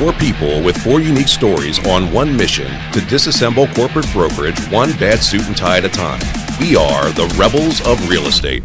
4 people with 4 unique stories on one mission to disassemble corporate brokerage one bad suit and tie at a time. We are the Rebels of Real Estate.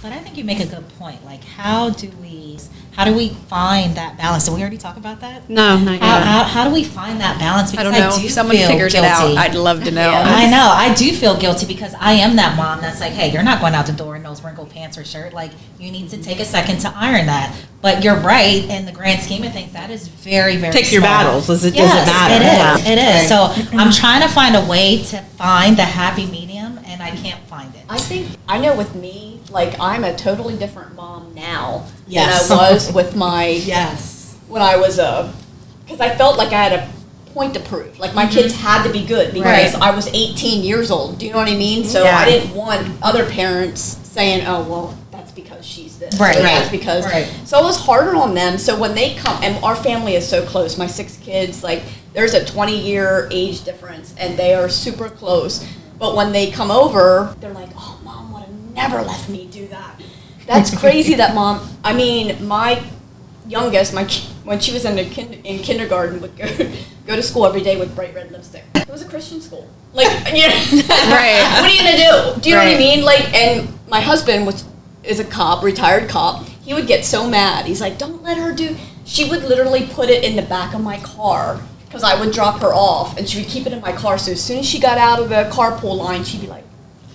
But I think you make a good point. Like, how do we find that balance? Did we already talk about that? No, not yet. How do we find that balance? I Because don't know. do If someone feel figures guilty. it out, I'd love to know. I know. I do feel guilty because I am that mom that's like, hey, you're not going out the door in those wrinkled pants or shirt. Like, you need to take a second to iron that. But you're right. In the grand scheme of things, that is very, very Pick your small. battles. Does it Yes, matter? it is. So I'm trying to find a way to find the happy medium, and I can't find it. I think, I know with me, like, I'm a totally different mom now Yes. than I was with my, Yes. when I was because I felt like I had a point to prove. Like, my kids had to be good because Right. I was 18 years old. Do you know what I mean? So Yeah. I didn't want other parents saying, oh, well, that's because she's this. Right, or right, That's because. right. So it was harder on them. So when they come, and our family is so close, my 6 kids, like, there's a 20-year age difference, and they are super close. But when they come over, they're like, oh, Mom would have never let me do that. That's crazy that Mom, I mean, my youngest, when she was in kindergarten, would go to school every day with bright red lipstick. It was a Christian school. Like, you know, Right. what are you going to do? Do you know what I Right. mean? Like, and my husband is a cop, retired cop. He would get so mad. He's like, don't let her do. She would literally put it in the back of my car because I would drop her off, and she would keep it in my car. So as soon as she got out of the carpool line, she'd be like,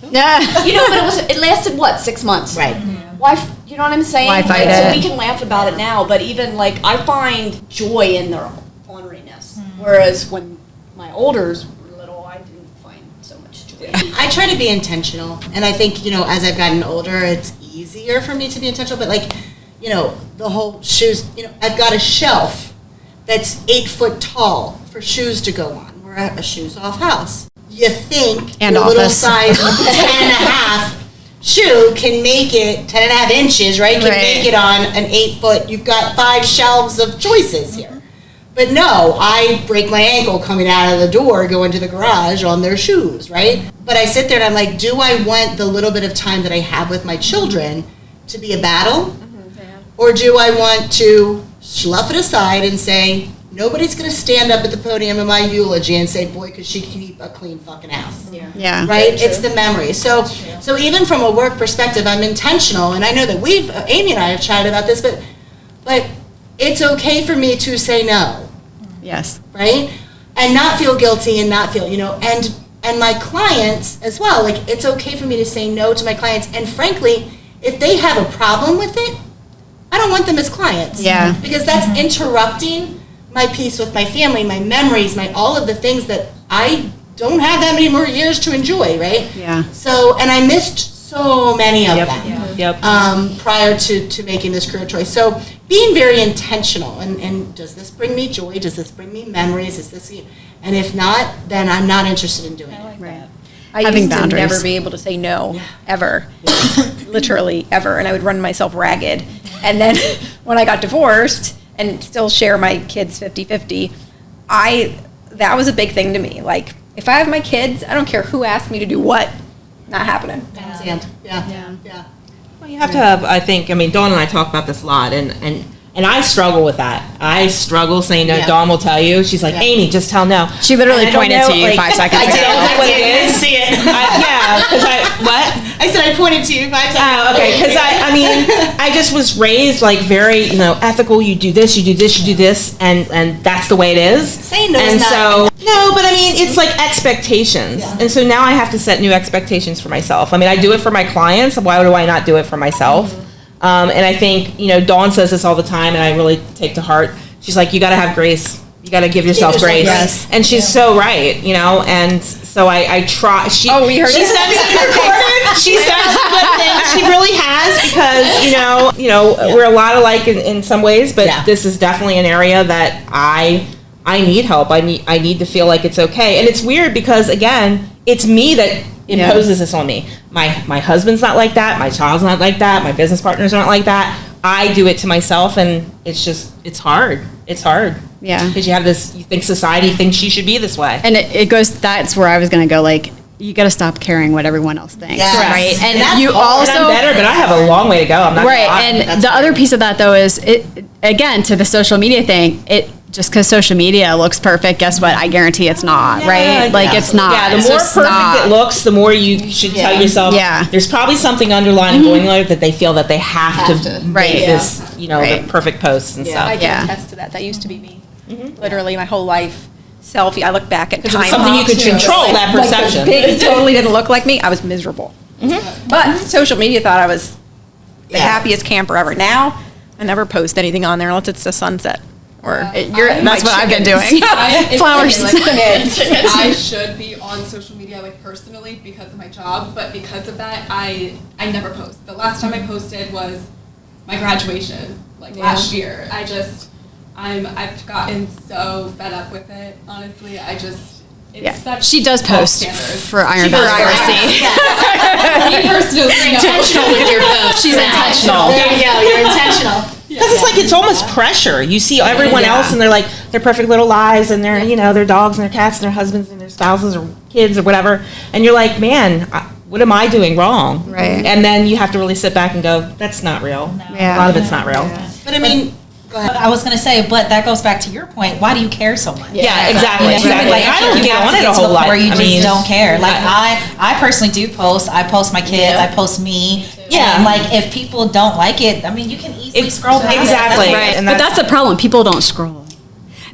Yeah. you know, but it lasted what, 6 months? Right. Why? You know what I'm saying? Why fight So it? we can laugh about it now, but even like I find joy in their orneriness, whereas when my olders were little, I didn't find so much joy. I try to be intentional, and I think, as I've gotten older, it's easier for me to be intentional, but like, the whole shoes, I've got a shelf that's 8 foot tall for shoes to go on. We're at a shoes off house. You think And your little office. size 10 and a half shoe can make it 10 and a half inches, right? Can Right. make it on an 8 foot. You've got 5 shelves of choices here. But no, I break my ankle coming out of the door, going to the garage on their shoes, right? But I sit there and I'm like, do I want the little bit of time that I have with my children to be a battle? Or do I want to slough it aside and say, nobody's going to stand up at the podium in my eulogy and say, boy, could she keep a clean fucking house. Yeah. Right? It's the memory. So even from a work perspective, I'm intentional, and I know that Amy and I have chatted about this, but it's okay for me to say no, Yes. right? And not feel guilty and not feel, and my clients as well, like, it's okay for me to say no to my clients. And frankly, if they have a problem with it, I don't want them as clients. Yeah. Because that's interrupting my peace with my family, my memories, all of the things that I don't have that many more years to enjoy, right? Yeah. So, and I missed so many of them Yep. prior to making this career choice. So being very intentional, and does this bring me joy? Does this bring me memories? Is this, and if not, then I'm not interested in doing it. Right. I Having used boundaries. to never be able to say no, ever. Literally, ever. And I would run myself ragged. And then when I got divorced and still share my kids 50-50, that was a big thing to me. Like, if I have my kids, I don't care who asked me to do what, not happening. Yeah. Well, you have to have, I think, Dawn and I talk about this a lot, and I struggle with that. I struggle saying no. Yeah. Dawn will tell you. She's like, Amy, just tell no. She literally And I don't pointed know, to you like, 5 seconds I ago. don't know what it is. See it. Yeah, because what? I said I pointed to you 5 seconds. Oh, okay. Because I just was raised like very, ethical. You do this, you do this, you do this, and that's the way it is. Saying no and is so not. no, but it's like expectations, and so now I have to set new expectations for myself. I do it for my clients. Why do I not do it for myself? And I think Dawn says this all the time, and I really take to heart. She's like, you got to have grace. You got to give yourself grace. grace. And she's so right, and so I try. We heard She it. said it recorded. She said good things. She really has, because we're a lot alike in some ways, but this is definitely an area that I need help. I need to feel like it's okay. And it's weird because, again, it's me that imposes this on me. My husband's not like that. My child's not like that. My business partners aren't like that. I do it to myself, and it's hard. It's hard. Yeah. Because you think society thinks you should be this way. And it goes, that's where I was going to go, like, you got to stop caring what everyone else thinks. Yes. Right. And That's you hard. also. I'm better, but I have a long way to go. I'm not Right. gonna lie. And That's the other right. piece of that, though, is again, to the social media thing, just because social media looks perfect, guess what? I guarantee it's not, right? Like, it's not. Yeah, the It's more just perfect not. it looks, the more you should tell yourself, Yeah. there's probably something underlying going on that they feel that they have to Right. make this, Right. the perfect posts and I stuff. can Yeah. attest to that. That used to be me. Literally my whole life. Selfie. I look back at It's time. something you could control, that Like, perception. the pig totally didn't look like me. I was miserable. But social media thought I was the happiest camper ever. Now, I never post anything on there unless it's the sunset. Or That's what I've been doing. It's Flowers. funny, like, I should be on social media, like, personally because of my job, but because of that, I never post. The last time I posted was my graduation, like, last year. I've gotten so fed up with it, honestly. It's such She does false post standards. for Iron Man. Me personally, Intentional with your post. She's intentional. There you go. You're intentional. Because it's like, it's almost pressure. You see everyone else and they're like, their perfect little lives and their, their dogs and their cats and their husbands and their spouses or kids or whatever. And you're like, man, what am I doing wrong? Right. And then you have to really sit back and go, that's not real. Yeah. A lot of it's not real. But I mean, go ahead. I was going to say, but that goes back to your point. Why do you care so much? Yeah, exactly. You know, Exactly. Like, I don't you get have on to it get a to whole the lot. point where you I just mean, don't care. Like, I personally do post. I post my kids. I post me. Yeah. And, like, if people don't like it, I mean, you can easily scroll past it. Exactly. That's Right. And But that's the problem. People don't scroll.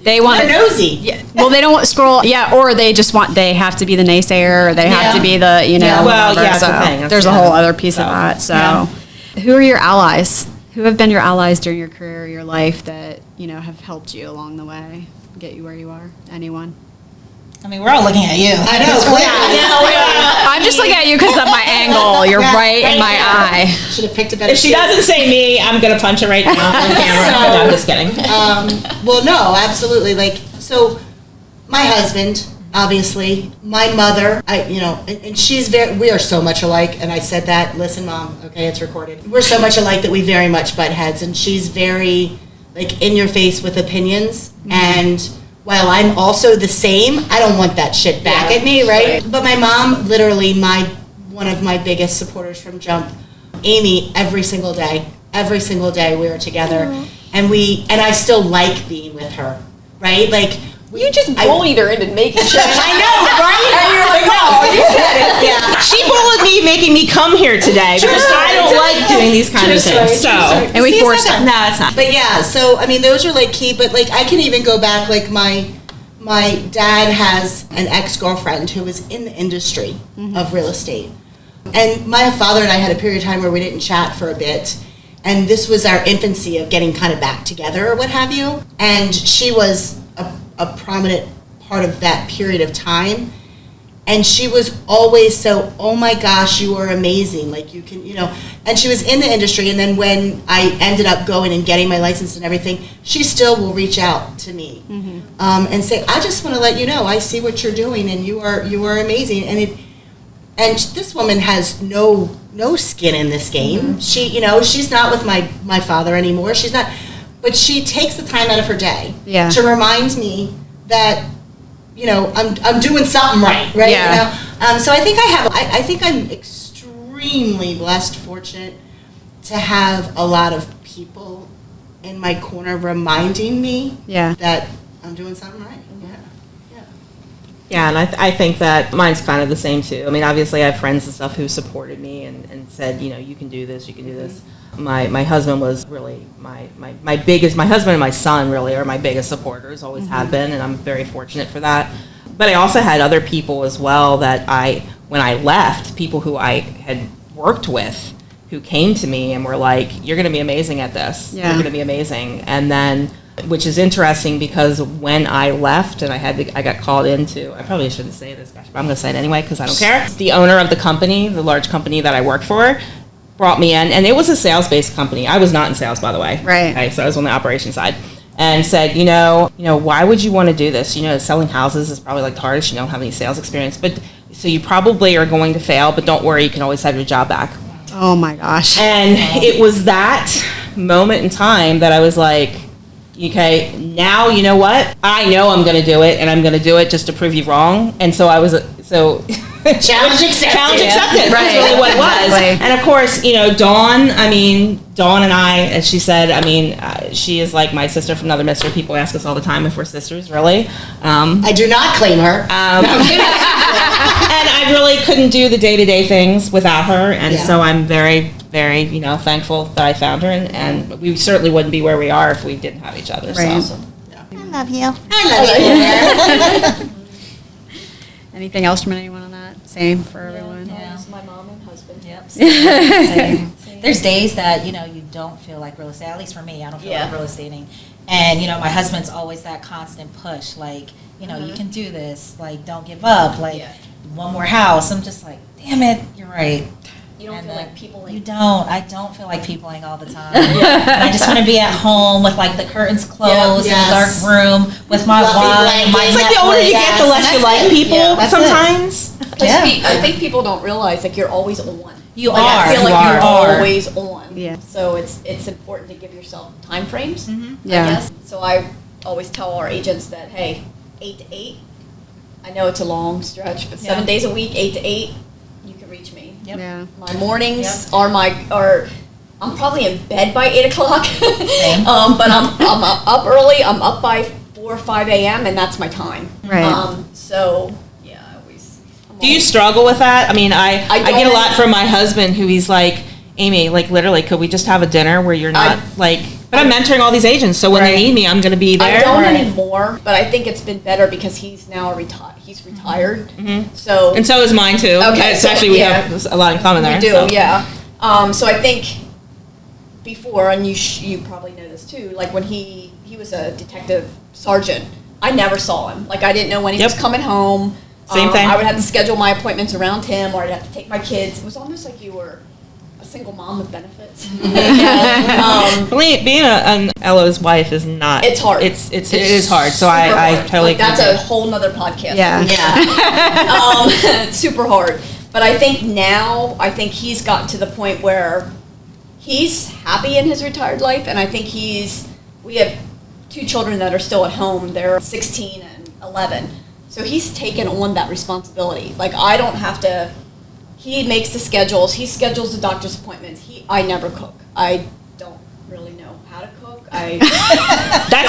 They want They're nosy. Yeah. Well, they don't want scroll. Yeah. Or they just want, they have to be the naysayer, or they have to be the, Yeah. Well, whatever. yeah, that's So the thing. there's a whole other piece of that. So who are your allies? Who have been your allies during your career, or your life that, have helped you along the way, get you where you are? Anyone? I mean, we're all looking at you. I know. I'm just looking at you because of my angle. You're right in my eye. Should have picked a better. If she doesn't say me, I'm going to punch her right now on camera. No, I'm just kidding. Well, no, absolutely. Like, so my husband, obviously, my mother, and she's we are so much alike. And I said that, listen, Mom, okay, it's recorded. We're so much alike that we very much butt heads. And she's very, like, in your face with opinions. And while I'm also the same, I don't want that shit back at me, right? But my mom, literally, one of my biggest supporters from Jump, Amy, every single day we were together. And I still like being with her, right? Like, You just bullied her into making sure. I know, right? And you're like, no, you said it. Yeah. She bullied me, making me come here today because I don't like doing these kind of things. So, And we forced her. no, it's not. But yeah, so I mean, those are like key. But like, I can even go back. Like my dad has an ex-girlfriend who was in the industry of real estate, and my father and I had a period of time where we didn't chat for a bit. And this was our infancy of getting kind of back together or what have you. And she was a prominent part of that period of time. And she was always so, oh my gosh, you are amazing. Like you can, and she was in the industry. And then when I ended up going and getting my license and everything, she still will reach out to me and say, I just want to let you know, I see what you're doing and you are amazing. And this woman has no skin in this game. She, she's not with my father anymore. She's not, but she takes the time out of her day to remind me that, I'm doing something right? Yeah. So I think I think I'm extremely blessed, fortunate to have a lot of people in my corner reminding me that I'm doing something right. Yeah, and I think that mine's kind of the same too. I mean, obviously I have friends and stuff who supported me and said, you can do this, you can do this. My husband was really my husband and my son really are my biggest supporters, always have been, and I'm very fortunate for that. But I also had other people as well that when I left, people who I had worked with who came to me and were like, you're going to be amazing at this. Yeah. You're going to be amazing. And then, which is interesting because when I left and I got called into, I probably shouldn't say this, gosh, but I'm going to say it anyway because I don't care. The owner of the company, the large company that I worked for, brought me in, and it was a sales-based company. I was not in sales, by the way. Right. Okay, so I was on the operations side. And said, why would you want to do this? Selling houses is probably like the hardest. You don't have any sales experience. But so you probably are going to fail, but don't worry, you can always have your job back. Oh my gosh. And it was that moment in time that I was like, okay, now you know what? I know I'm going to do it, and I'm going to do it just to prove you wrong. And so I was, Challenge accepted. Challenge accepted. Right. That's really what it was. Exactly. And of course, Dawn and I, as she said, she is like my sister from another mister. People ask us all the time if we're sisters, really. I do not claim her. And I really couldn't do the day-to-day things without her, and Yeah. so I'm very, very, thankful that I found her, and we certainly wouldn't be where we are if we didn't have each other. Right. So. I love you. Anything else from anyone on that? Same for everyone. Yeah. My mom and husband. Yep. Same. There's days that, you don't feel like real estate, at least for me, I don't feel like real estating. And, my husband's always that constant push, like, you can do this, like, don't give up, like, one more house. I'm just like, damn it, you're right. You don't feel like people You don't. I don't feel like peopling all the time. And I just want to be at home with, like, the curtains closed in a dark room with my Fluffy wine. blankets. It's like the older you get, the less you like people. That's sometimes. I think people don't realize, like, you're always on. You Like, are. I feel You like you're are. always on. Yeah. So it's important to give yourself time frames, Yeah. I guess. So I always tell our agents that, hey, 8 to 8, I know it's a long stretch, but 7 days a week, 8 to 8, you can reach me. Yep. Yeah. My mornings are I'm probably in bed by 8 o'clock. Same. But I'm up early. I'm up by 4 or 5 a.m. and that's my time. Right. So yeah, I always. Do you struggle with that? I mean, I get a don't. lot from my husband who he's like, Amy, like literally, could we just have a dinner where you're not but I'm mentoring all these agents, so when they need me, I'm going to be there. I don't anymore, but I think it's been better because he's now he's retired. So And so is mine too. Okay, It's so, actually, we yeah. have a lot in common there. we do, so. yeah. So I think before, and you probably know this too, like when he was a detective sergeant, I never saw him. Like I didn't know when he was coming home. Same thing. I would have to schedule my appointments around him, or I'd have to take my kids. It was almost like you were a single mom with benefits. Being an Ella's wife is not. It's hard. It is hard. So super I hard. totally. Like, that's agree. a whole nother podcast. Yeah. It's super hard. But I think now, he's gotten to the point where he's happy in his retired life, and I think we have 2 children that are still at home. They're 16 and 11. So he's taken on that responsibility. Like, I don't have to, he makes the schedules, he schedules the doctor's appointments. I never cook. I don't really know how to cook. That's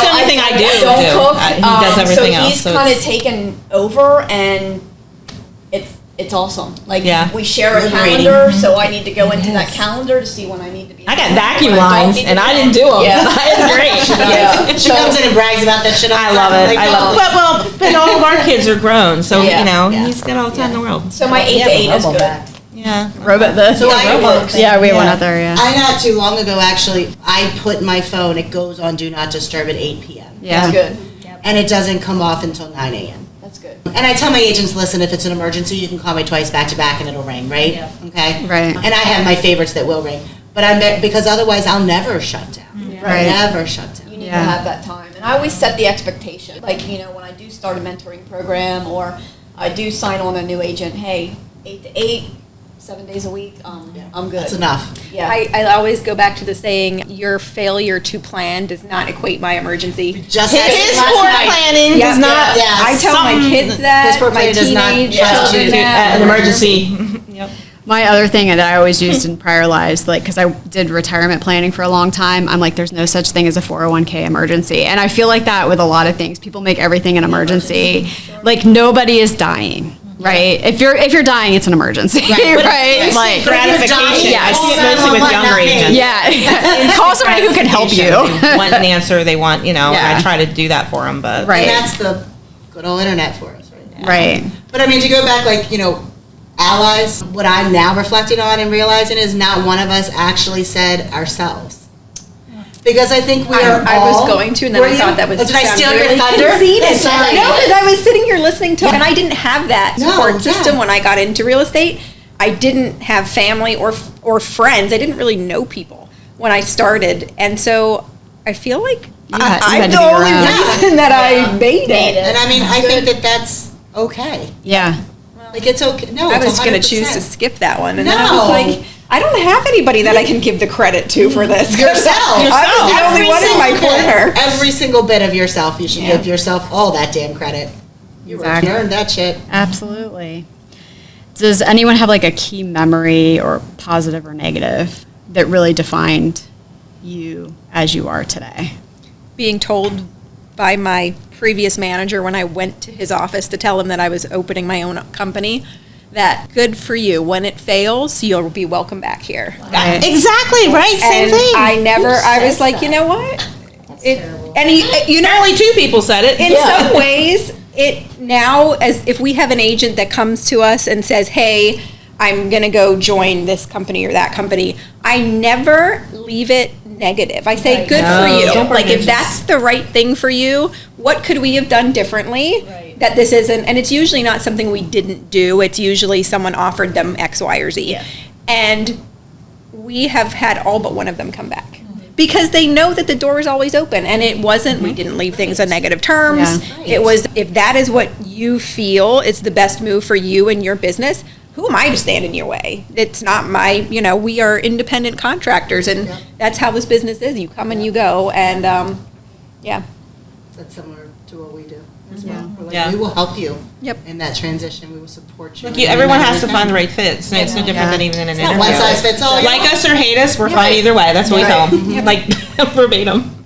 the only thing I do. I don't cook. He does everything else. So he's kind of taken over, and it's awesome. Like, we share a Liberating. calendar, so I need to go into that calendar to see when I need to be. I got when vacuum I don't lines, need to and be I in. didn't do them. Yeah. It's great. She comes in and brags about that shit all I the love time. it. Like, I love it. But all of our kids are grown, so Yeah. he's got all the time in the world. So my 8 to 8 is good. Yeah. Robot the. So I work. Yeah, we have one out there. Yeah. I not too long ago, actually, I put my phone, it goes on Do Not Disturb at 8 p.m. Yeah. That's good. And it doesn't come off until 9 a.m. That's good. And I tell my agents, listen, if it's an emergency, you can call me twice back to back and it'll ring, right? Yeah. Okay? Right. And I have my favorites that will ring. But because otherwise I'll never shut down. Right. Never shut down. You need Yeah. to have that time. And I always set the expectation. Like, when I do start a mentoring program or I do sign on a new agent, hey, 8 to 8, 7 days a week, I'm good. That's enough. Yeah. I always go back to the saying, your failure to plan does not equate my emergency. Just His last sport night. planning does not. Yeah. I tell my kids that, sport my planning does not teenage trust children you that. An emergency. Yep. My other thing that I always used in prior lives, like, because I did retirement planning for a long time, I'm like, there's no such thing as a 401k emergency. And I feel like that with a lot of things. People make everything an emergency. Like, nobody is dying, right? If you're dying, it's an emergency, right? Like, Gratification. Yes. I see it mostly with younger agents. yeah. Call somebody who can help you. They want an answer. They want, and Yeah. I try to do that for them. But Right. And that's the good old internet for us right now. Right. But I mean, to go back, like, allies, what I'm now reflecting on and realizing is not one of us actually said ourselves. Because I think we are I all. was going to, and then Were I you? thought that was. Did I sound steal your really thunder? conceited. Sorry. No, because I was sitting here listening to, and I didn't have that No, support system yeah. when I got into real estate. I didn't have family or friends. I didn't really know people when I started, and so I feel like You had I'm to the be only around. reason that I made Made it. it. And I mean, I think that that's okay. Yeah. Like, it's okay. No, I it's was going to 100%. choose to skip that one, and then I was No. like, I don't have anybody that I can give the credit to for this. Yourself. I was the only Every one in my single bit. corner. Every single bit of yourself, you should give yourself all that damn credit. You Exactly. earned that shit. Absolutely. Does anyone have like a key memory, or positive or negative, that really defined you as you are today? Being told by my previous manager when I went to his office to tell him that I was opening my own company, that good for you. When it fails, you'll be welcome back here. Right. Exactly, right? Same And thing. I was like, you know what? And you know, Apparently 2 people said it. in some ways, it now, as if we have an agent that comes to us and says, hey, I'm going to go join this company or that company, I never leave it negative. I say, good for you. Don't burn Like, if bridges. that's the right thing for you, what could we have done differently? Right. That this isn't, and it's usually not something we didn't do. It's usually someone offered them X, Y, or Z. Yeah. And we have had all but one of them come back. Because they know that the door is always open, and it wasn't, we didn't leave things on negative terms. Yeah. It was, if that is what you feel is the best move for you and your business, who am I to stand in your way? It's not my, we are independent contractors, and that's how this business is. You come and you go, and, yeah. That's similar to what we do as Yeah. well. We're like, Yeah. we will help you Yep. in that transition. We will support you. Look, everyone has to find the right fit. It's no different than even in an It's not interview. one size fits all. Like us or hate us, we're fine either way. That's what we tell them. Like verbatim.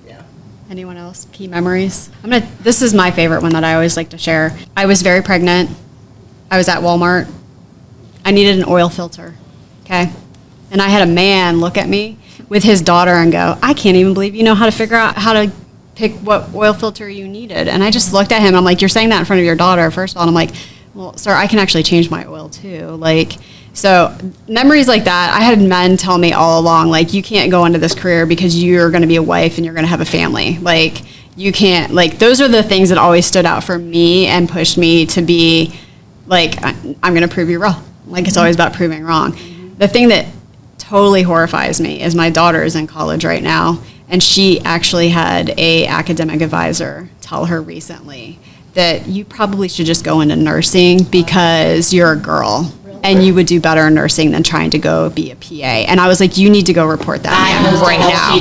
Yeah. Anyone else? Key memories? This is my favorite one that I always like to share. I was very pregnant. I was at Walmart. I needed an oil filter. Okay. And I had a man look at me with his daughter and go, I can't even believe you know how to figure out how to pick what oil filter you needed. And I just looked at him and I'm like, you're saying that in front of your daughter, first of all. And I'm like, well, sir, I can actually change my oil too. Like, so memories like that, I had men tell me all along, like, you can't go into this career because you're going to be a wife and you're going to have a family. Like, you can't, like, those are the things that always stood out for me and pushed me to be like, I'm going to prove you wrong. Like, it's always about proving wrong. The thing that totally horrifies me is my daughter is in college right now, and she actually had a academic advisor tell her recently that you probably should just go into nursing because you're a girl and you would do better in nursing than trying to go be a PA. And I was like, you need to go report that man right now.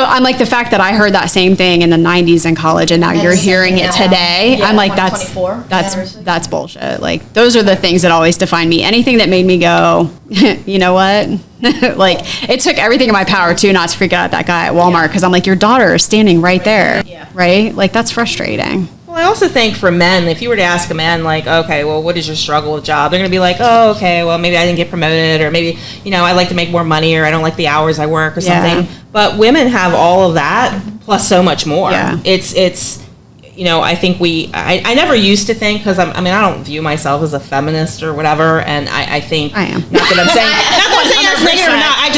I'm like, the fact that I heard that same thing in the 90s in college and now you're hearing it today, I'm like, that's bullshit. Like, those are the things that always define me. Anything that made me go, you know what? Like, it took everything in my power too not to freak out at that guy at Walmart, because I'm like, your daughter is standing right there, right? Like, that's frustrating. Well, I also think for men, if you were to ask a man, like, okay, well, what is your struggle with job? They're going to be like, oh, okay, well, maybe I didn't get promoted, or maybe, I like to make more money, or I don't like the hours I work, or something. But women have all of that, plus so much more. Yeah. It's I think I never used to think, because I don't view myself as a feminist or whatever, and I think, I am. not that I'm saying that's negative or not, I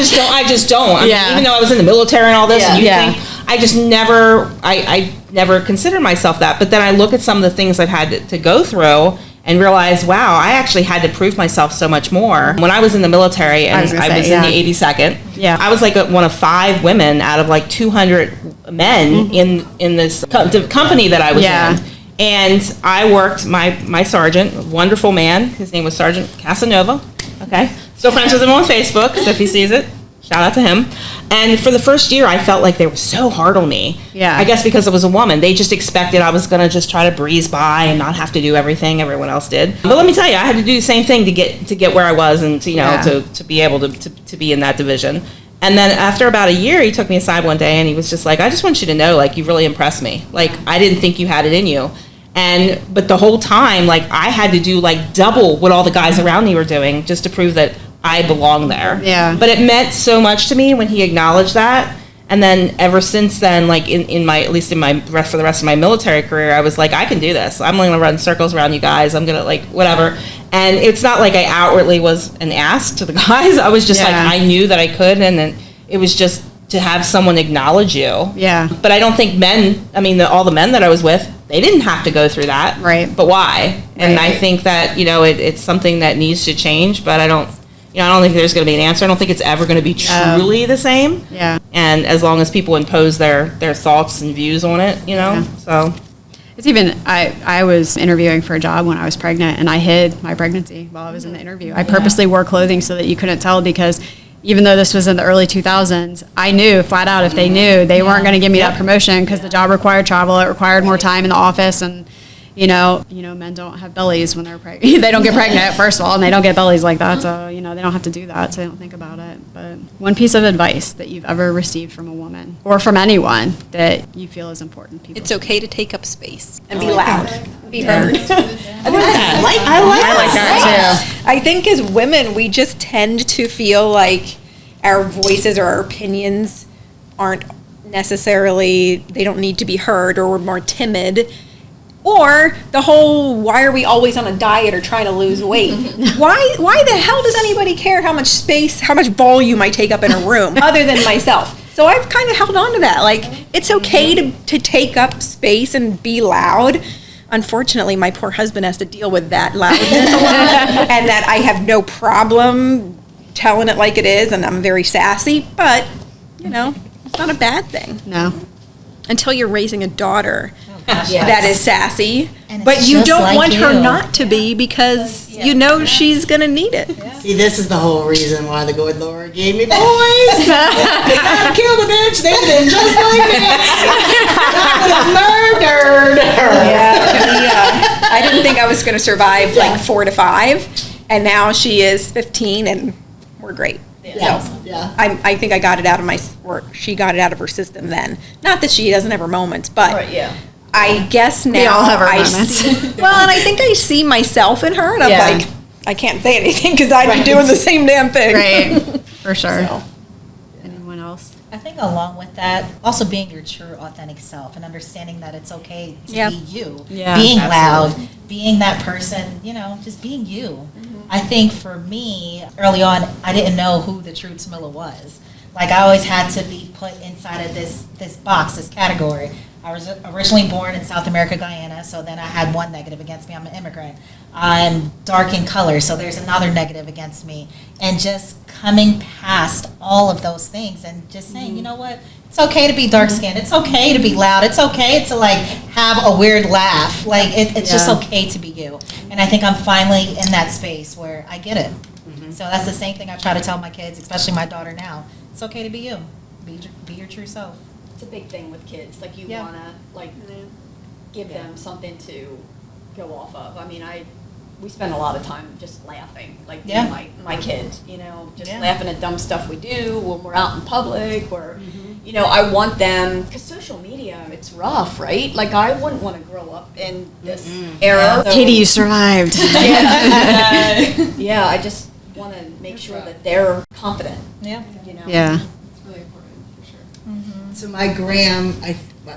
just don't. I mean, even though I was in the military and all this, and you think, I just never, I never considered myself that. But then I look at some of the things I've had to go through and realize, wow, I actually had to prove myself so much more. When I was in the military and I was in the 82nd, I was like one of 5 women out of like 200 men in this company that I was in. And I worked, my sergeant, a wonderful man, his name was Sergeant Casanova, okay? Still friends with him on Facebook, so if he sees it, shout out to him. And for the first year, I felt like they were so hard on me. Yeah. I guess because I was a woman. They just expected I was going to just try to breeze by and not have to do everything everyone else did. But let me tell you, I had to do the same thing to get where I was and to be able to be in that division. And then after about a year, he took me aside one day and he was just like, I just want you to know, like, you really impressed me. Like, I didn't think you had it in you. But the whole time, like, I had to do like double what all the guys around me were doing just to prove that I belong there. Yeah. But it meant so much to me when he acknowledged that. And then ever since then, like for the rest of my military career, I was like, I can do this. I'm going to run circles around you guys. I'm going to like whatever. And it's not like I outwardly was an ass to the guys. I was just like, I knew that I could. And then it was just to have someone acknowledge you. Yeah. But I don't think all the men that I was with, they didn't have to go through that. Right. But why? And I think that, it's something that needs to change, but I don't think there's going to be an answer. I don't think it's ever going to be truly the same. Yeah. And as long as people impose their thoughts and views on it, so. It's even, I was interviewing for a job when I was pregnant, and I hid my pregnancy while I was in the interview. I purposely wore clothing so that you couldn't tell, because even though this was in the early 2000s, I knew flat out if they knew, they weren't going to give me that promotion, because the job required travel, it required more time in the office, and Men don't have bellies when they're pregnant. They don't get pregnant, first of all, and they don't get bellies like that. So, they don't have to do that. So they don't think about it. But one piece of advice that you've ever received from a woman or from anyone that you feel is important. People. It's okay to take up space and be loud, be heard. I like that too. I think as women, we just tend to feel like our voices or our opinions aren't necessarily, they don't need to be heard, or we're more timid. Or the whole, why are we always on a diet or trying to lose weight? Why the hell does anybody care how much space, how much volume I take up in a room other than myself? So I've kind of held on to that. Like, it's okay to take up space and be loud. Unfortunately, my poor husband has to deal with that loudness a lot, and that I have no problem telling it like it is, and I'm very sassy, but, it's not a bad thing. No. Until you're raising a daughter Yes. that is sassy, And but it's you just don't like want her you. not to be because she's going to need it. See, this is the whole reason why the good Lord gave me boys. I killed a bitch, they've been just like me. I would have murdered her. I didn't think I was going to survive like 4 to 5, and now she is 15, and we're great. Yeah. So Yeah. I think I got it out of she got it out of her system then. Not that she doesn't have her moments, but I guess now We all have our I moments. see, well, and I think I see myself in her, and I'm Yeah. like, I can't say anything because I'd be doing the same damn thing. Right. For sure. So. Anyone else? I think along with that, also being your true authentic self and understanding that it's okay to Yeah. be you. Yeah. Being loud, being that person, just being you. I think for me, early on, I didn't know who the true Tamila was. Like, I always had to be put inside of this box, this category. I was originally born in South America, Guyana, so then I had one negative against me. I'm an immigrant. I'm dark in color, so there's another negative against me. And just coming past all of those things and just saying, you know what? It's okay to be dark-skinned. It's okay to be loud. It's okay to, have a weird laugh. It's just okay to be you. And I think I'm finally in that space where I get it. So that's the same thing I try to tell my kids, especially my daughter now. It's okay to be you. Be your true self. It's a big thing with kids. Like, you Yeah. want to, give them something to go off of. I mean, we spend a lot of time just laughing, Yeah. my kids, just Yeah. laughing at dumb stuff we do when we're out in public, or, I want them, because social media, it's rough, right? Like, I wouldn't want to grow up in this era. So- Katie, you survived. Yeah, I just want to make sure that they're confident, Yeah. Yeah. It's really important, for sure. So my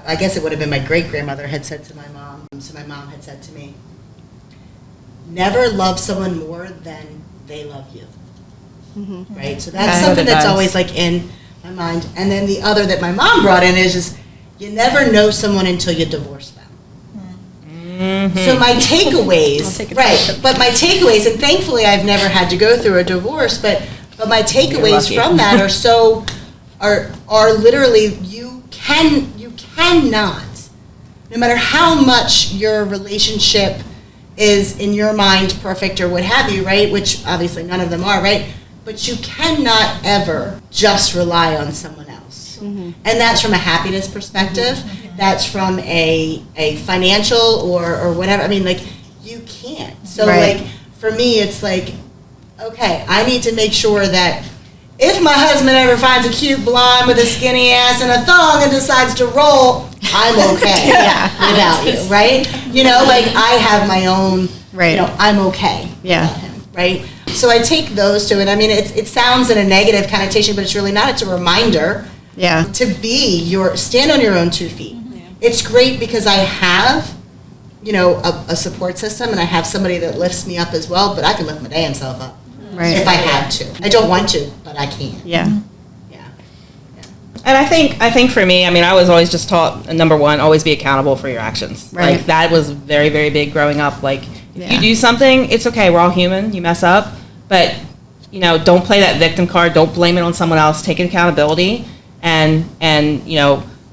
I guess it would have been my great-grandmother had said to my mom, so my mom had said to me, never love someone more than they love you. Right? So that's Okay. something that's Advice. always in my mind. And then the other that my mom brought in is just, you never know someone until you divorce them. So my takeaways, right, but my takeaways, and thankfully I've never had to go through a divorce, but my takeaways from that are literally, you cannot, no matter how much your relationship is in your mind perfect or what have you, right, which obviously none of them are, right, but you cannot ever just rely on someone else. And that's from a happiness perspective. That's from a financial or whatever. I mean, you can't. So, Right. for me, it's okay, I need to make sure that if my husband ever finds a cute blonde with a skinny ass and a thong and decides to roll, I'm okay without you, right? I have my own, Right. I'm okay Yeah. without him, right? So I take those two, and I mean, it sounds in a negative connotation, but it's really not. It's a reminder Yeah. to stand on your own 2 feet. It's great because I have, a support system, and I have somebody that lifts me up as well, but I can lift my damn self up Right. if I had to. I don't want to, but I can. Yeah. Yeah. And I think for me, I mean, I was always just taught, number one, always be accountable for your actions. Right. That was very, very big growing up. If Yeah. you do something, it's okay. We're all human. You mess up. But, don't play that victim card. Don't blame it on someone else. Take accountability. And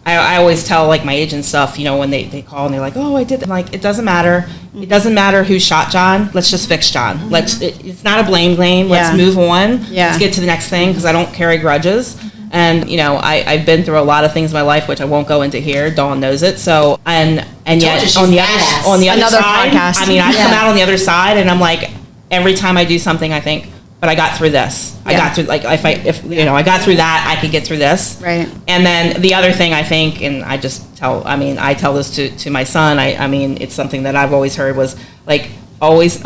I always tell, my agent stuff, when they call and they're like, oh, I did that. I'm like, it doesn't matter. It doesn't matter who shot John. Let's just fix John. It's not a blame game. Let's Yeah. move on. Yeah. Let's get to the next thing, because I don't carry grudges. And, you know, I've been through a lot of things in my life, which I won't go into here. Dawn knows it. So, and yet she's on the badass. other Another side, podcast. I mean, I come out on the other side and I'm like, every time I do something, I think, but I got through this. I got through, like, if you know, I got through that, I could get through this. Right. And then the other thing I think, and I tell this to my son, I mean, it's something that I've always heard was, like, always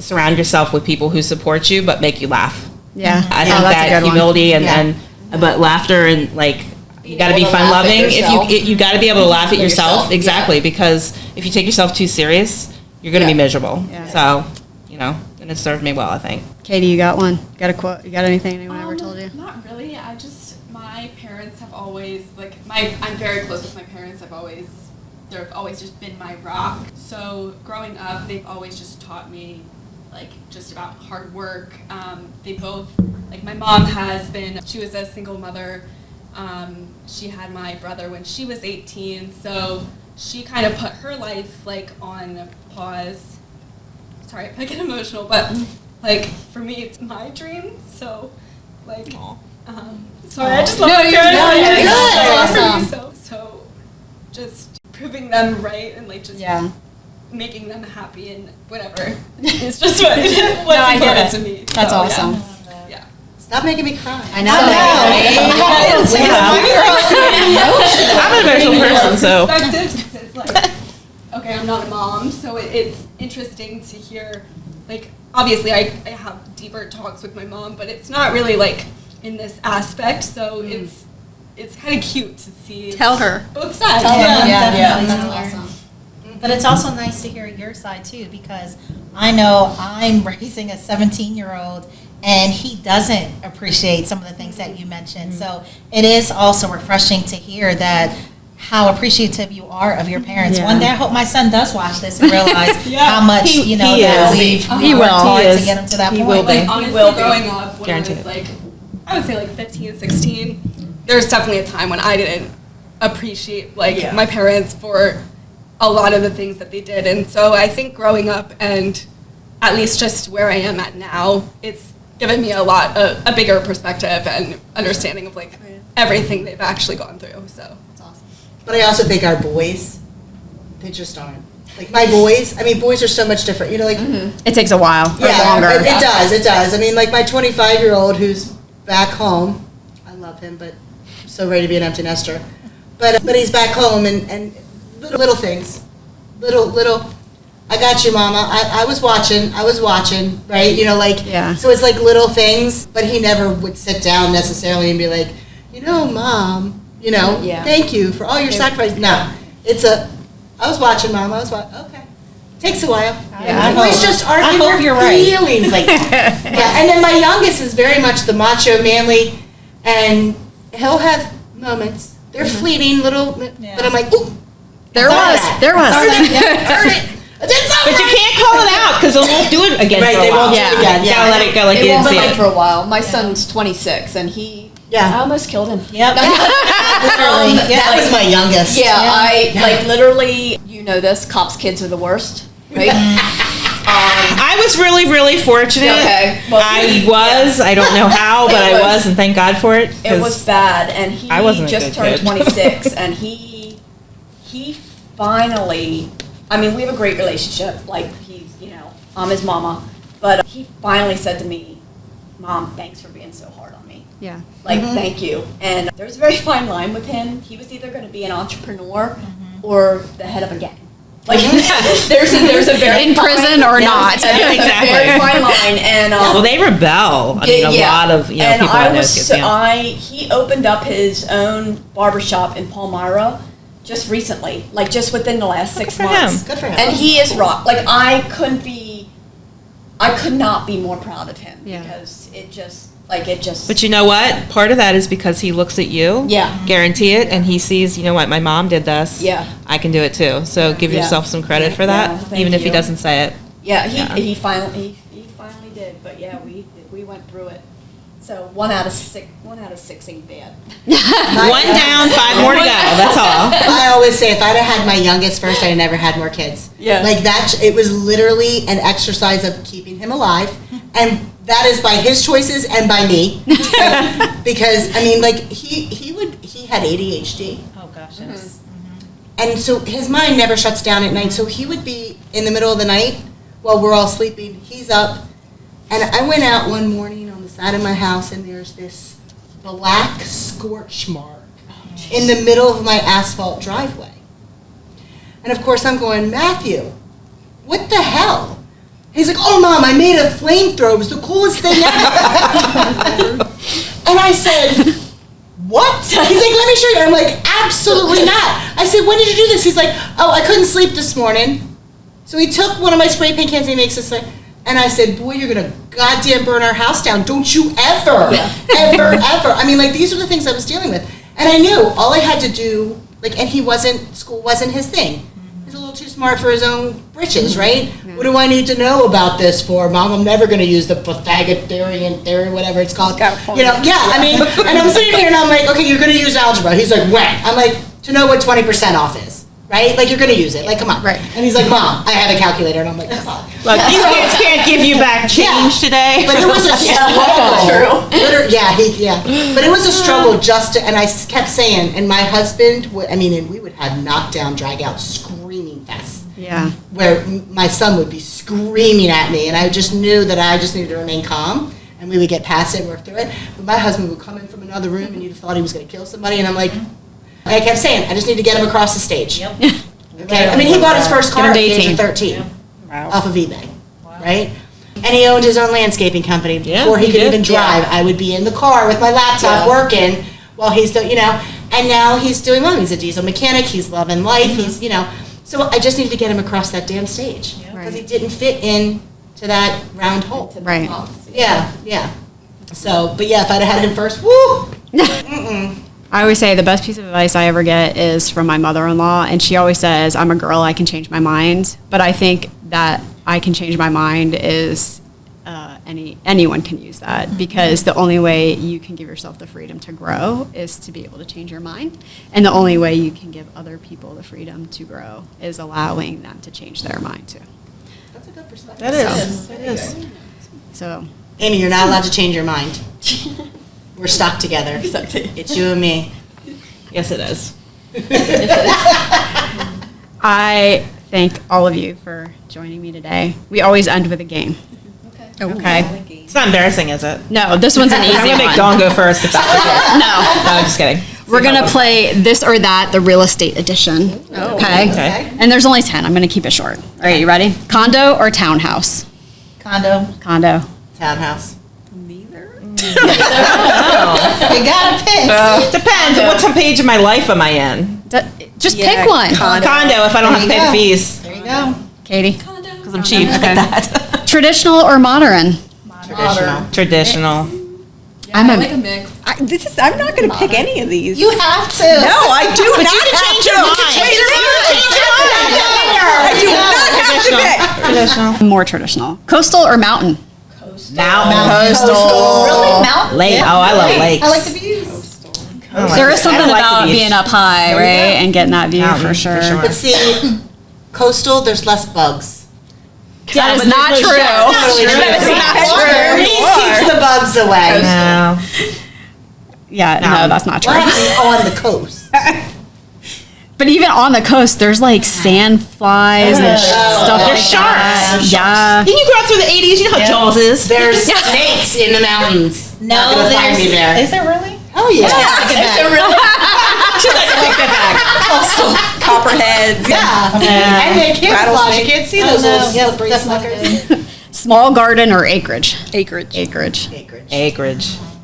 surround yourself with people who support you but make you laugh. Yeah. I Yeah, think that's a that good one. humility but laughter and, like, you got to be able to fun laugh at loving. yourself. You got to be able to laugh at For yourself. yourself, Exactly. yeah. Because if you take yourself too serious, you're going to be miserable. Yeah. So, you know, and it served me well, I think. Katie, you got one? Got a quote? You got anything anyone ever told you? Not really. My parents have always, like, I'm very close with my parents. they've always just been my rock. So growing up, they've always just taught me, like, just about hard work. They both, like, my mom she was a single mother. She had my brother when she was 18, so she kind of put her life, like, on pause. Sorry if I get emotional, but, like, for me, it's my dream, so, like, sorry, I just love my parents. So just proving them right and, like, just making them happy and whatever. It's just what's important to me. That's so, awesome. Yeah. Stop making me cry. I know. I'm an emotional person, so. Perspectives, it's like, okay, I'm not a mom, so it's interesting to hear, like, obviously I have deeper talks with my mom, but it's not really, like, in this aspect, so it's kind of cute to see. Tell her. Both sides. That's awesome. But it's also nice to hear your side too, because I know I'm raising a 17-year-old and he doesn't appreciate some of the things that you mentioned. So it is also refreshing to hear that how appreciative you are of your parents. Yeah. One day I hope my son does watch this and realize how much, He that is. we've He will. worked hard He to is. get him to that He point. will be. Like, honestly, will be. growing up when Guaranteed. I was, like, I would say, like, 15, 16, there was definitely a time when I didn't appreciate, like, my parents for a lot of the things that they did. And so I think growing up and at least just where I am at now, it's given me a bigger perspective and understanding of, like, everything they've actually gone through. So That's awesome. But I also think our boys, they just aren't. Like my boys, I mean, boys are so much different. You know, like It takes a while or longer. It does. I mean, like my 25-year-old who's back home. I love him, but I'm so ready to be an empty nester. But he's back home and little things, little. I got you, Mama. I was watching, right? You know, like, Yeah. So it's like little things, but he never would sit down necessarily and be like, you know, Mom, you know, thank you for all your sacrifice. No, I was watching, Mom. Okay. Takes a while. Yeah, Boys just aren't I in hope their you're right. feelings like that. Yeah, and then my youngest is very much the macho, manly, and he'll have moments. They're fleeting, little, but I'm like, ooh. There was. Earn it. But you can't call it out because they won't do it again Right, for a they while. won't do it again. You gotta let it go like you It didn't won't see be it. for a while. My son's 26, and I almost killed him. Yep. Literally. That was my youngest. I like literally. You know this. Cops' kids are the worst, right? I was really fortunate. Okay. Well, I don't know how, but I was, and thank God for it. It was bad, and he I wasn't a just good turned kid. 26, and he finally. I mean, we have a great relationship. Like I'm his mama, but he finally said to me, "Mom, thanks for being so hard on me. Yeah. Like, thank you." And there's a very fine line with him. He was either going to be an entrepreneur or the head of a gang. Like, there's a very In prison or not. There's a very fine line, and Well, they rebel. I mean, a lot of people and I know kids. he opened up his own barbershop in Palmyra just recently, like just within the last 6 for months. him. Good for him. And he is rock. Like I could not be more proud of him because it just. But you know what? Part of that is because he looks at you. Yeah. Guarantee it, and he sees, you know what? My mom did this. Yeah. I can do it too. So give Yeah. yourself some credit for Yeah, that, thank even if he you. doesn't say it. Yeah, he finally did. But yeah, we went through it. So 1 out of 6 ain't bad. One down, 5 more to go. That's all. I always say if I'd have had my youngest first, I'd never had more kids. Yeah. Like that, it was literally an exercise of keeping him alive, And that is by his choices and by me. Because, I mean, like, he had ADHD. Oh, gosh, yes. And so his mind never shuts down at night. So he would be in the middle of the night while we're all sleeping. He's up. And I went out one morning on the side of my house, and there's this black scorch mark in the middle of my asphalt driveway. And of course I'm going, Matthew, what the hell? He's like, oh, Mom, I made a flamethrower. It was the coolest thing ever. And I said, what? He's like, let me show you. I'm like, absolutely not. I said, when did you do this? He's like, oh, I couldn't sleep this morning. So he took one of my spray paint cans and he makes this thing. And I said, boy, you're going to goddamn burn our house down. Don't you ever, ever. I mean, like, these are the things I was dealing with. And I knew all I had to do, like, and school wasn't his thing. He's a little too smart for his own britches, right? Yeah. What do I need to know about this for, Mom? I'm never going to use the Pythagorean theory, whatever it's called. You know, I mean, and I'm sitting here and I'm like, okay, you're going to use algebra. He's like, when? I'm like, to know what 20% off is. Right? Like, you're going to use it. Like, come on. Right. And he's like, Mom, I have a calculator. And I'm like, come on. Look, these kids can't give you back change today. But it was a struggle. But it was a struggle just to, and I kept saying, and my husband, and we would have knockdown, drag out, screaming fests. Yeah. Where my son would be screaming at me, and I just knew that I just needed to remain calm, and we would get past it and work through it. But my husband would come in from another room, and you'd have thought he was going to kill somebody, and I'm like, I kept saying, I just need to get him across the stage. Yep. Okay. I mean, he bought his first car at the age of 13 off of eBay, right? And he owned his own landscaping company before he could even drive. I would be in the car with my laptop working while he's doing, and now he's doing well. He's a diesel mechanic. He's loving life. He's, so I just needed to get him across that damn stage because he didn't fit in to that round hole. Right. Yeah. So, but yeah, if I'd have had him first, woo! I always say the best piece of advice I ever get is from my mother-in-law, and she always says, I'm a girl, I can change my mind. But I think that I can change my mind is anyone can use that, because the only way you can give yourself the freedom to grow is to be able to change your mind. And the only way you can give other people the freedom to grow is allowing them to change their mind too. That's a good perspective. That is. So, Amy, you're not allowed to change your mind. We're stuck together. It's you and me. Yes, it is. I thank all of you for joining me today. We always end with a game. Okay. It's not embarrassing, is it? No, this one's an easy one. I'm going to make Dawn go first if that's okay. No, I'm just kidding. We're going to play This or That, the real estate edition. Okay. And there's only 10. I'm going to keep it short. All right, you ready? Condo or townhouse? Condo. Townhouse. You gotta pick. Depends. What page of my life am I in? Just pick one. Condo if I don't have to pay the fees. There you go. Katie? Because I'm cheap at that. Traditional or modern? Traditional. I'm I like a mix. I'm not going to pick any of these. You have to. No, I do But not you can have change to. your mind. I do not have to pick. Traditional. More traditional. Coastal or mountain? Coastal. Really? Mountain? Lake. Oh, I love lakes. I like the views. There is something about being up high, right? And getting that view for sure. But see, coastal, there's less bugs. That is not true. That is not true. At least keeps the bugs away. No. Yeah, no, that's not true. Well, on the coast. But even on the coast, there's like sand flies and stuff like There's that. sharks. Yeah. Didn't you grow up through the 80s? You know how Jaws is. There's snakes in the mountains. No, Not gonna find me there. Is there really? Oh yeah. Is there really? She's like, take that back. Copperheads. Yeah. And they camouflage. You can't see those little slippery suckers. Small garden or acreage? Acreage. Acreage.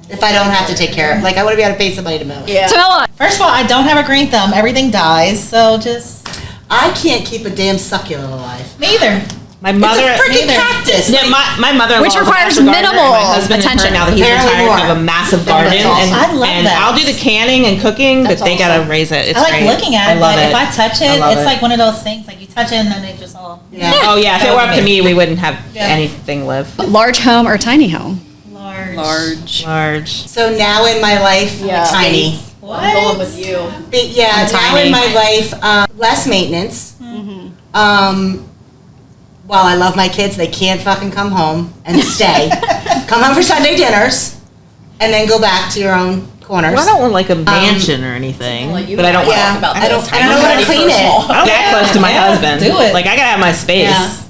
If I don't have to take care of, like, I want to be able to pay somebody to mow it. Yeah. Tamela. First of all, I don't have a green thumb. Everything dies, so just I can't keep a damn succulent alive. me either. My mother. It's a freaking cactus. Yeah, my mother-in-law Which is a requires master gardener, minimal and my husband attention. And her, now that he's Apparently retired, more. have a massive garden, and, I love and that. I'll do the canning and cooking, but they gotta raise it. It's I like great. looking at it, I love but it. if I touch it, I love it's it. like one of those things, like you touch it and then they just all. Oh yeah, if it were up to me, we wouldn't have anything live. Large home or tiny home? Large. So now in my life, tiny. What? I'm going with you. But yeah, now tiny. in my life, less maintenance. while I love my kids, they can't fucking come home and stay. Come home for Sunday dinners, and then go back to your own corners. Well, I don't want like a mansion or anything, Like, you but I don't. and I talk about I don't this. want to clean it. I don't that close to my husband. do it. Like I gotta have my space. Yeah.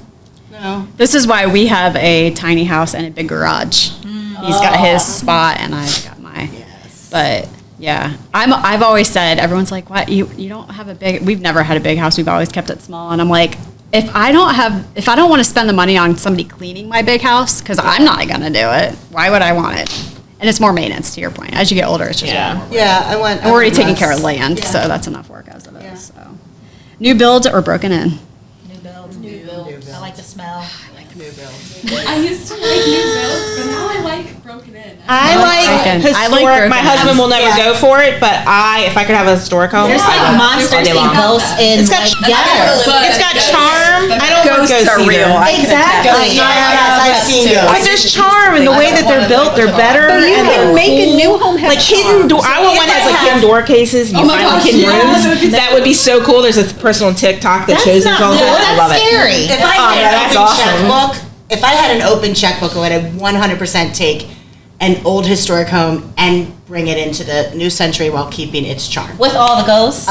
No. This is why we have a tiny house and a big garage. He's got his spot and I've got mine. Yes. But yeah, I've always said, everyone's like, what, you don't have a big, we've never had a big house. We've always kept it small. And I'm like, if I don't want to spend the money on somebody cleaning my big house, because I'm not going to do it, why would I want it? And it's more maintenance, to your point. As you get older, it's just more. Yeah, I went. And we're already taking care of land, so that's enough work as it is. Yeah. So, new builds or broken in? New build. New build. I like the smell. New build. I used to like new builds, but now I like broken in. I like broken. historic. I like broken my husband will never go for it, but if I could have a historic home, There's like I would. monsters All day and long. ghosts in It's got like, yes. it's got charm. I don't want Ghosts ghosts are either. real. Exactly. Yes, I've seen those. But there's charm in the way that they're built. They're better. But you and can they're make a new home have like hidden door. I want one that has like hidden door cases. And you find like hidden rooms. That would be so cool. There's a person on TikTok that shows us all the time. I love it. Scary. If I had that's an open awesome. checkbook, if I had an open checkbook, I would 100% take an old historic home and bring it into the new century while keeping its charm. With all the ghosts.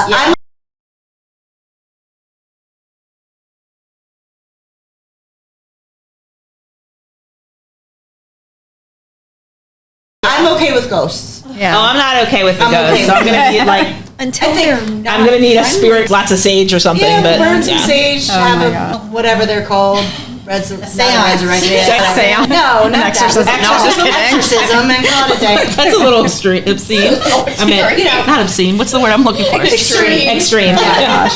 I'm okay with ghosts. Yeah. Oh, I'm not okay with the I'm ghosts. okay So I'm with gonna need like Until they're not. I'm gonna need a spirit, lots of sage or something. Yeah, but burn some yeah. sage, have a, whatever they're called. Seance. Seance. No, not exorcism. that. No, I'm just kidding. Exorcism and call it a day. That's a little obscene. I mean, not obscene. What's the word I'm looking for? Extreme. Extreme. Yeah.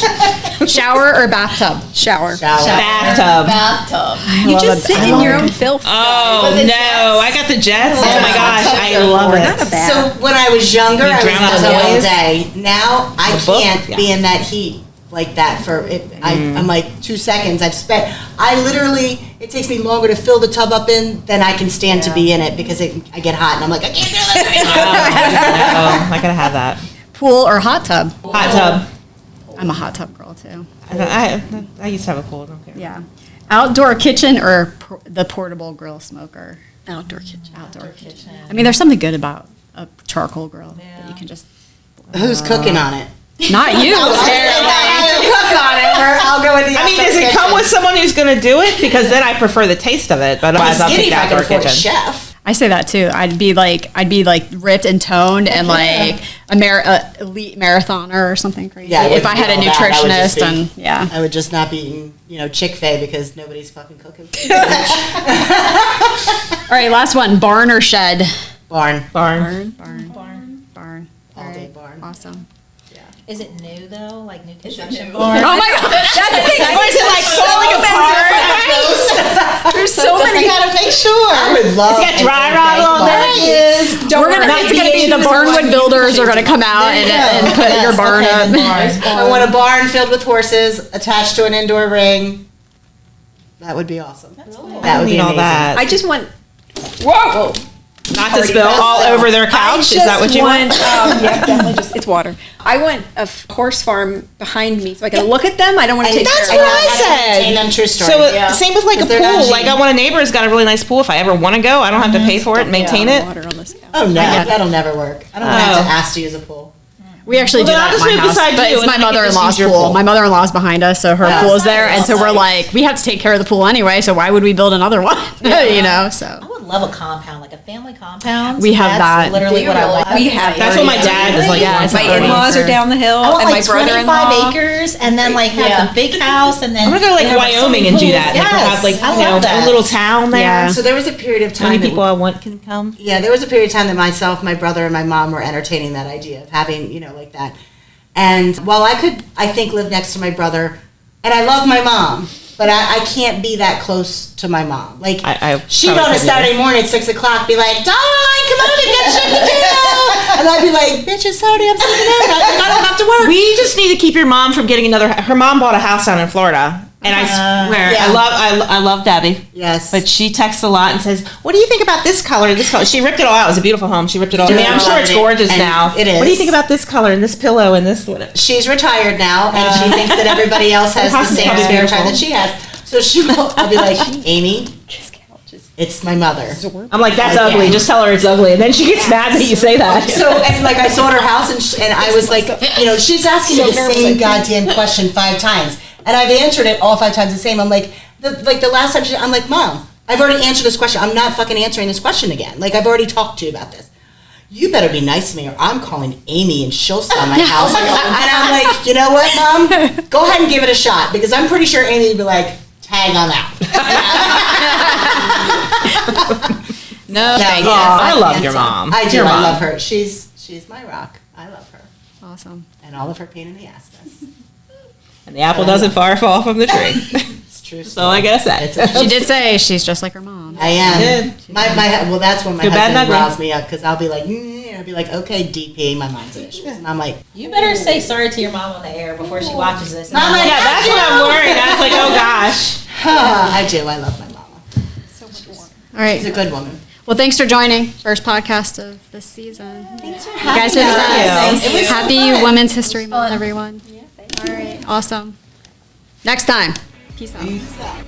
Shower or bathtub? Shower. Bathtub. Bathtub. You just sit in your own filth. Oh With the no! jets. I got the jets. Oh my gosh, I love Not a it. bad. So when I was younger, I was drown out in the the all noise? day. Now I The book? can't be Yeah. in that heat like that for it. I'm like 2 seconds. I literally, it takes me longer to fill the tub up in than I can stand to be in it because I get hot and I'm like, I can't do this anymore. Oh, I gotta have that Pool or hot tub? hot tub. I'm a hot tub girl too. I used to have a pool. I don't care. Yeah. Outdoor kitchen or the portable grill smoker? Outdoor kitchen. Outdoor kitchen. I mean, there's something good about a charcoal grill that you can just. Who's cooking on it? Not you. I'll cook on it. I'll go with the I mean, does it come with someone who's gonna do it? Because then I prefer the taste of it. But otherwise, I'll skinny take if the I can outdoor afford a kitchen. chef? I say that too. I'd be like ripped and toned and like a elite marathoner or something crazy. Yeah, I if I wouldn't had a be all that. I would just nutritionist be- and yeah. I would just not be eating, Chick-fil-A because nobody's fucking cooking. All right, last one. Barn or shed? Barn. Barn. All day right. barn. Awesome. Is it new though? Like new construction? new? Oh my god. That's the thing. Or is it like falling apart? There's so many. gotta make sure. I would love It's got dry rot on there. It's gonna be the Barnwood builders are gonna come out and put your barn up. I want a barn filled with horses attached to an indoor ring. That would be awesome. That would be Need all amazing. that. I just want. Whoa. Not to spill all over their couch. Is that what you want? Yeah, definitely just, it's water. I want a horse farm behind me so I can look at them. I don't want to take That's care of what them. I said. Entertain them, true story. So same with like a 'Cause they're not pool. cheap. Like I want a neighbor who's got a really nice pool. If I ever want to go, I don't have to pay for it and maintain it. Water on this couch. Oh no, that'll never work. I don't have Oh. to ask to use a pool. We actually Well, do then that I'll at just my move house, beside but you it's and my then I can just mother-in-law's use your pool. pool. My mother-in-law's behind us, so her pool is there, and so we're like, we have to take care of the pool anyway, so why would we build another one? I So would love a compound, like a family compound. We have That's that. literally what I want. We have That's what my dad is like. Yeah, it's My in-laws are down the hill, I want and like my brother-in-law. 25 acres, and then like have the big house, and then I'm gonna go like we have, so Wyoming many and do pools. that. Like, Yes, have like I love that. a little town there. Yeah. So there was a period of How time. many people I want can come? Yeah, there was a period of time that myself, my brother, and my mom were entertaining that idea of having, like that. And while I could, I think, live next to my brother, and I love my mom, but I can't be that close to my mom. Like, I she'd probably on a couldn't Saturday morning at 6 o'clock be like, "Darling, come on, we got shit to do." And I'd be like, "Bitch, it's Saturday, I'm sleeping in. I don't have to work." We just need to keep your mom from getting another. Her mom bought a house down in Florida, and I swear, Yeah. I love Debbie. Yes. But she texts a lot and says, "What do you think about this color? This color?" She ripped it all out. It was a beautiful home. She ripped it all. I mean, I'm sure it's gorgeous And now. it What do you is. think about this color and this pillow and this? She's retired now, and she thinks that everybody else has the house is same probably spare time beautiful. that she has. So I'll be like, Amy, it's my mother. I'm like, that's Okay. ugly. Just tell her it's ugly, and then she gets mad that you say that. So, and like, I saw her house, and I was like, she's asking me the same goddamn question 5 times, and I've answered it all 5 times the same. I'm like, the last time I'm like, Mom, I've already answered this question. I'm not fucking answering this question again. Like, I've already talked to you about this. You better be nice to me, or I'm calling Amy, and she'll sell my house. And I'm like, you know what, Mom? Go ahead and give it a shot, because I'm pretty sure Amy would be like, tag on that. No, thank you. I love your mom. I do. Your I mom. love her. She's my rock. I love her. Awesome. And all of her pain in the assness. And the apple doesn't far fall from the tree. It's true. So I guess that. She did say she's just like her mom. I am. Well, that's when my Good, bad, husband ugly. riles me up, because I'll be like, I'll be like, okay, DP, my mind's at issues. And I'm like, You better say sorry to your mom on the air before she watches this. Mama, Yeah, that's what I'm worried. I was like, oh gosh. I do. I love my mama. All right. She's a good woman. Well, thanks for joining. First podcast of this season. Thanks for You guys are the Thank best. you. Happy Women's History Month, everyone. All right. Awesome. Next time. Peace out. Peace out.